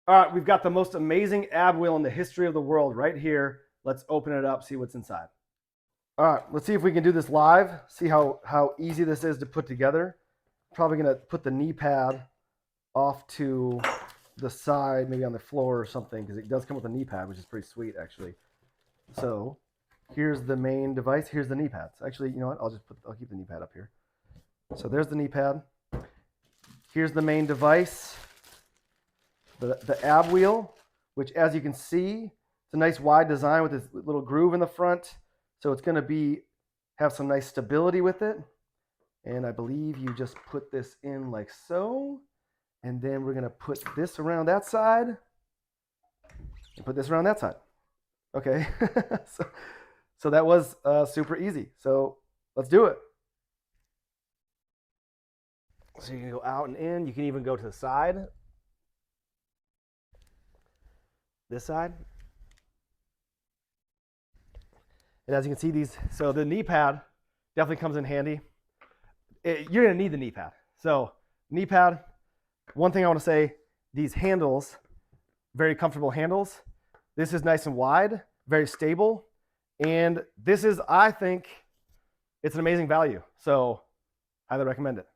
All right, we've got the most amazing ab wheel in the history of the world right here. Let's open it up, see what's inside. All right, let's see if we can do this live, see how easy this is to put together. Probably gonna put the knee pad off to the side, maybe on the floor or something, because it does come with a knee pad, which is pretty sweet actually. So here's the main device, here's the knee pads. Actually, you know what, I'll keep the knee pad up here. So there's the knee pad. Here's the main device, the ab wheel, which as you can see, it's a nice wide design with this little groove in the front. So it's going to have some nice stability with it. And I believe you just put this in like so. And then we're going to put this around that side and put this around that side. Okay. so that was super easy. So let's do it. So you can go out and in. You can even go to the side. This side. And as you can see, so the knee pad definitely comes in handy. You're going to need the knee pad. So knee pad, one thing I want to say, these handles, very comfortable handles. This is nice and wide, very stable. And this is, I think, it's an amazing value. So highly recommend it.